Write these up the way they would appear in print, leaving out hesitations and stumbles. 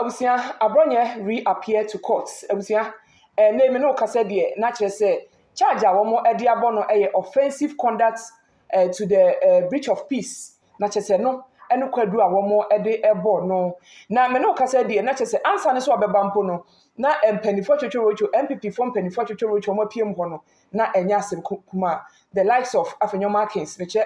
abusia Abrony reappear to court. Abusia name no kase de na kire say charge a wo e de abono offensive conduct to the breach of peace. Na kire say no eno kwadu a wo e de ebo no. Na me no kase de na kire say answer ne so obeba mpo no. Na empanifo twetwerocho NPP form panifo twetwerocho mo piem ho no na enya asem kuma the likes of Afenyoma Kings which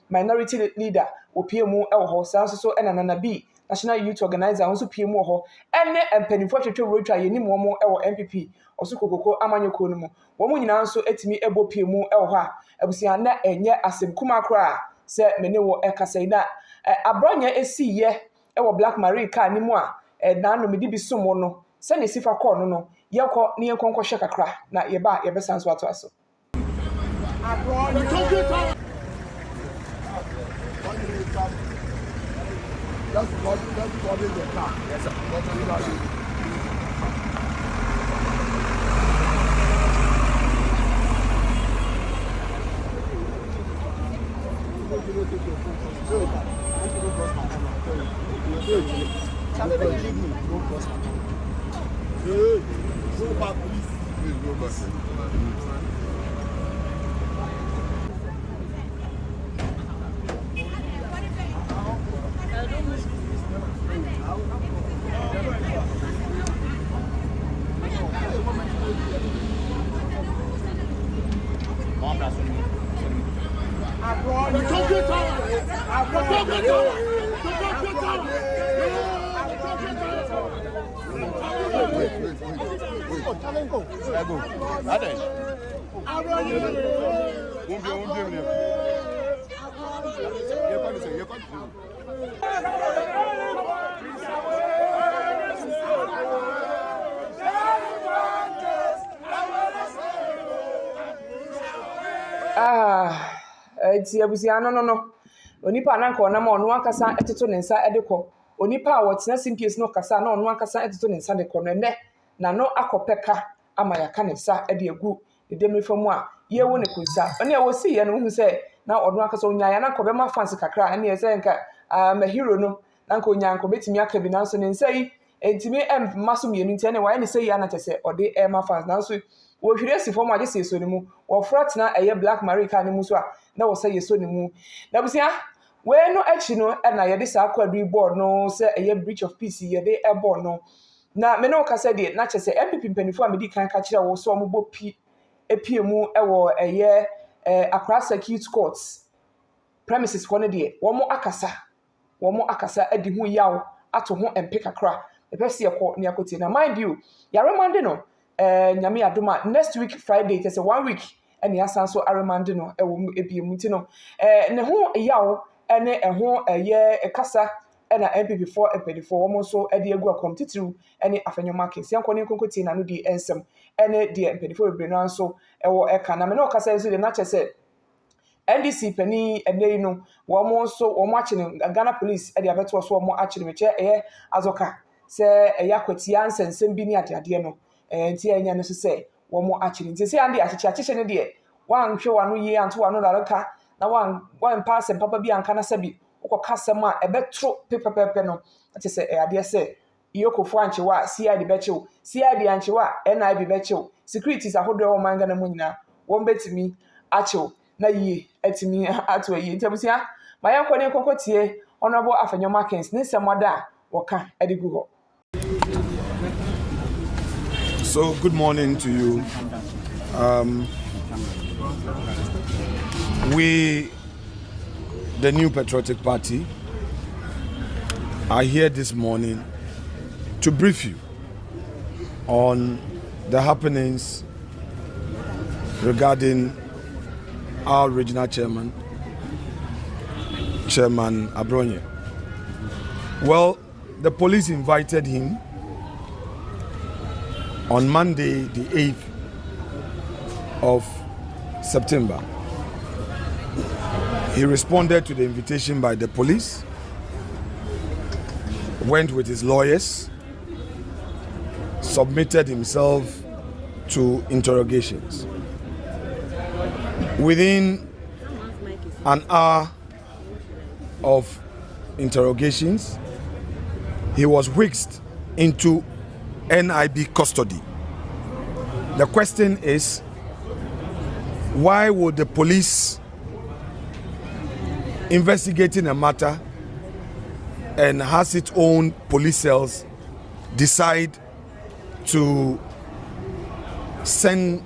minority leader opiemu e ho so enanana bi national youth organizer also piemu ho ene empanifo twetwerocho ayenim wo mo e wo NPP osukokoko amanyoko no mo wo mo nyina nso etimi ebo piemu e ho a abusia na enye asem kuma kra se mene wo ekasai na Abrony esiye e wo Black Marie ka ni mu a na no medi bi somo no se ne sifa call no yekọ ne yenkọ hwe kakra na yeba yebesan so ato aso That's what is the car. Yes, sir. Eti abusia no onipa na nka onam onu akasa eteto ne nsa edekọ onipa a wotena simpies no kasa na onu akasa eteto ne nsa dekọ no ne na no akopeka ama yaka ne nsa ede egu edemrefamu a ye wo ne kunsa oni a wosi ye no hu se na onu akasa onya ya na nka be ma fans kakra ene ye se nka ma hero no na nka onya nka betimi aka bi na so ne nsa yi entimi maso mienu ntia ne wa ne se ya na chese ode ma fans na so wo hwire si form ade se so ne mu wo frat na eye Black Marie ka ne mu so a na wo se ye so ne mu na busia we no achi no na ye de sa kwadu board no se eye breach of peace ye de e board no na me no kasa de na chese MPP mpanifo a me di kan ka kire wo so mo bo epie mu e wo eye Accra Circuit Courts premises ko ne de wo mo akasa adi hu yawo ato ho empe kakra e pese ye ko ne akoti na mind you ya remind no nyame adoma next week Friday just 1 week and yasan so aremande no e wo ebiemu ti no ne ho yawo ene ho ye ekasa ena NPP4 empedifo wo so e de egu akom titiru ene Afenyoma Kings yanko ne konkoti na no di ensem ene de empedifo ebrenu anso e wo eka na me no kasa enso de na chese NDC pani ene no wo mo so wo mo achine Ghana police e de abeto so wo mo achine meche azoka se yakwati ansensem bi ni ade no nti enya no so se wo mo achine nti se ande achiche ne de wan hwe wano yi anto wano laraka na wan pass papa bi anka na sabi ukokasem a ebetro pepepepe no ati se ade se iyokofo anchewa CID bechew CID anchewa NIB bechew securities ahodo wo manga na mu nyina wo betimi achew na yi etimi ato yi ntabusia mayanko ne kokotie honorable Afenyoma Kings ne semwada woka edigu ho. So good morning to you. We, the New Patriotic Party, are here this morning to brief you on the happenings regarding our regional chairman, Chairman Abrony. Well, the police invited him on Monday, the 8th of September. He responded to the invitation by the police, went with his lawyers, submitted himself to interrogations. Within an hour of interrogations, he was whisked into NIB custody. The question is, why would the police investigating a matter and has its own police cells decide to send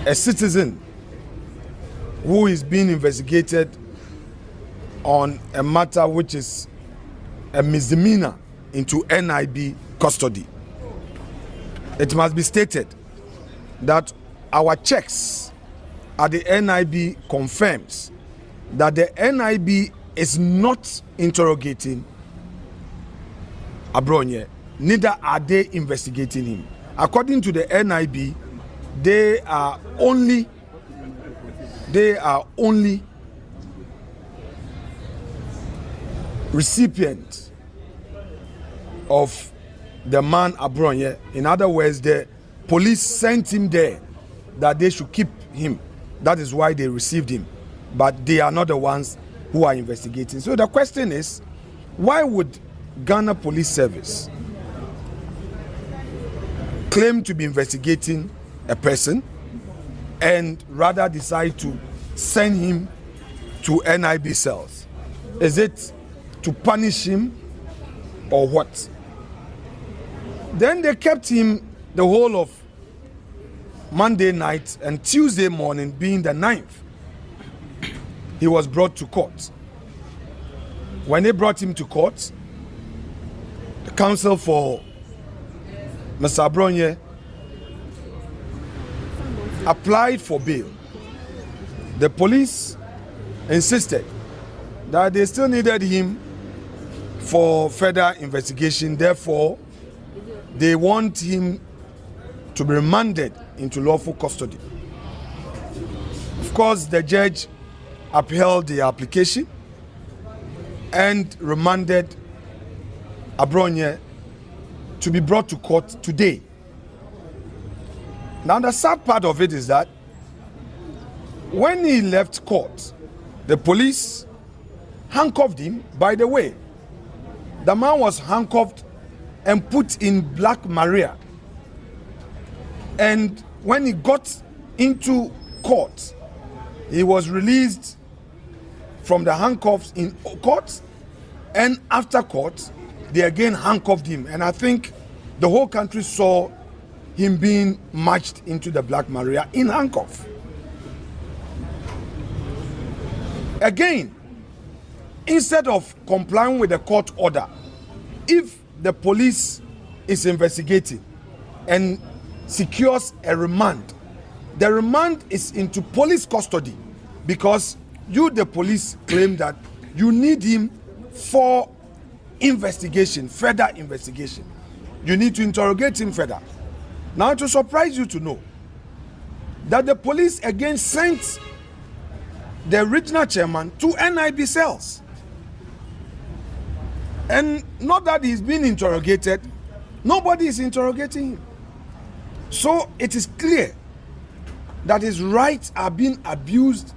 a citizen who is being investigated on a matter which is a misdemeanor into NIB custody? It must be stated that our checks at the NIB confirms that the NIB is not interrogating Abrony, neither are they investigating him. According to the NIB, they are only recipient of the man Abrony. In other words, the police sent him there that they should keep him. That is why they received him. But they are not the ones who are investigating. So the question is, why would Ghana Police Service claim to be investigating a person and rather decide to send him to NIB cells? Is it to punish him or what? Then they kept him the whole of Monday night, and Tuesday morning, being the 9th, he was brought to court. When they brought him to court, the counsel for Mr. Abrony applied for bail. The police insisted that they still needed him for further investigation. Therefore, they want him to be remanded into lawful custody. Of course, the judge upheld the application and remanded Abrony to be brought to court today. Now, the sad part of it is that when he left court, the police handcuffed him. By the way, the man was handcuffed and put in Black Maria. And when he got into court, he was released from the handcuffs in court, and after court, they again handcuffed him. And I think the whole country saw him being marched into the Black Maria in handcuffs. Again, instead of complying with the court order, if the police is investigating and secures a remand, the remand is into police custody, because you, the police, claim that you need him for investigation, further investigation. You need to interrogate him further. Now, to surprise you to know that the police again sent the original chairman to NIB cells. And not that he's being interrogated, nobody is interrogating him. So it is clear that his rights are being abused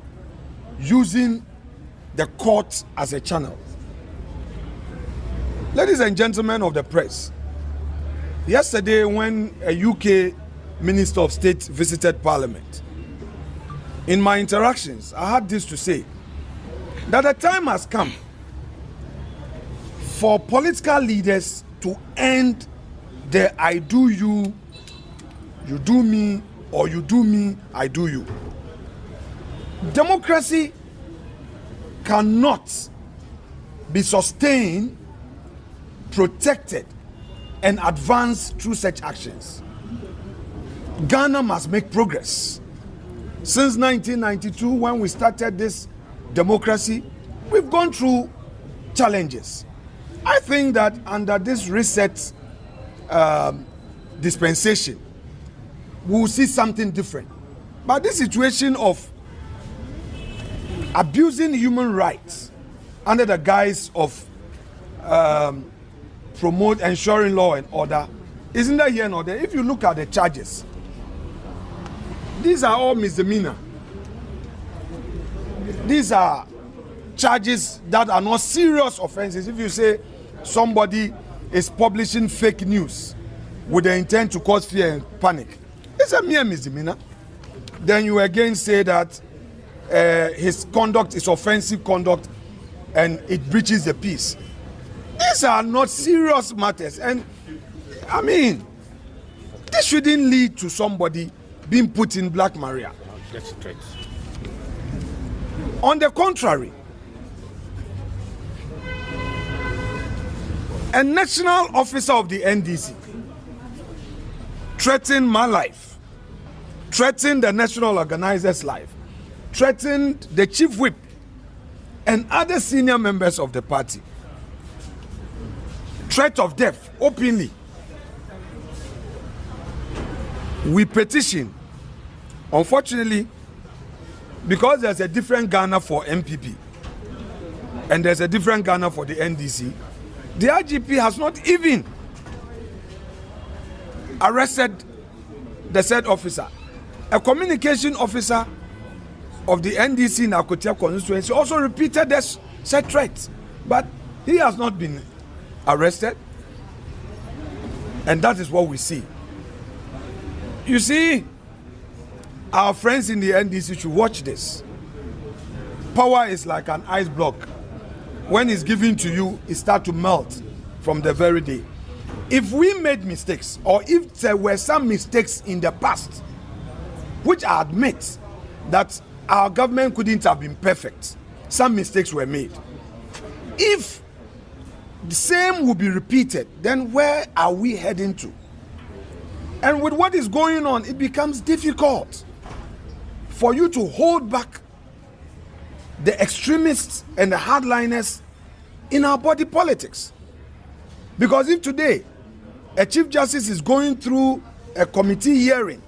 using the court as a channel. Ladies and gentlemen of the press, yesterday when a UK Minister of State visited Parliament, in my interactions, I had this to say, that the time has come for political leaders to end the I do you, you do me, or you do me, I do you. Democracy cannot be sustained, protected, and advanced through such actions. Ghana must make progress. Since 1992, when we started this democracy, we've gone through challenges. I think that under this reset dispensation, we'll see something different. But this situation of abusing human rights under the guise of ensuring law and order isn't there here nor there. If you look at the charges, these are all misdemeanor. These are charges that are not serious offenses, if you say somebody is publishing fake news with the intent to cause fear and panic, it's a mere misdemeanor. Then you again say that his conduct is offensive conduct and it breaches the peace. These are not serious matters, and I mean, this shouldn't lead to somebody being put in Black Maria. On the contrary, a national officer of the NDC threatened my life, threatened the national organizer's life, threatened the chief whip and other senior members of the party. Threat of death openly. We petition. Unfortunately, because there's a different Ghana for NPP and there's a different Ghana for the NDC, the IGP has not even arrested the said officer. A communication officer of the NDC in Akotia constituency also repeated this said threat, but he has not been arrested, and that is what we see. You see, our friends in the NDC should watch this. Power is like an ice block. When it's given to you, it starts to melt from the very day. If we made mistakes, or if there were some mistakes in the past, which I admit that our government couldn't have been perfect, some mistakes were made. If the same will be repeated, then where are we heading to? And with what is going on, it becomes difficult for you to hold back the extremists and the hardliners in our body politics. Because if today a chief justice is going through a committee hearing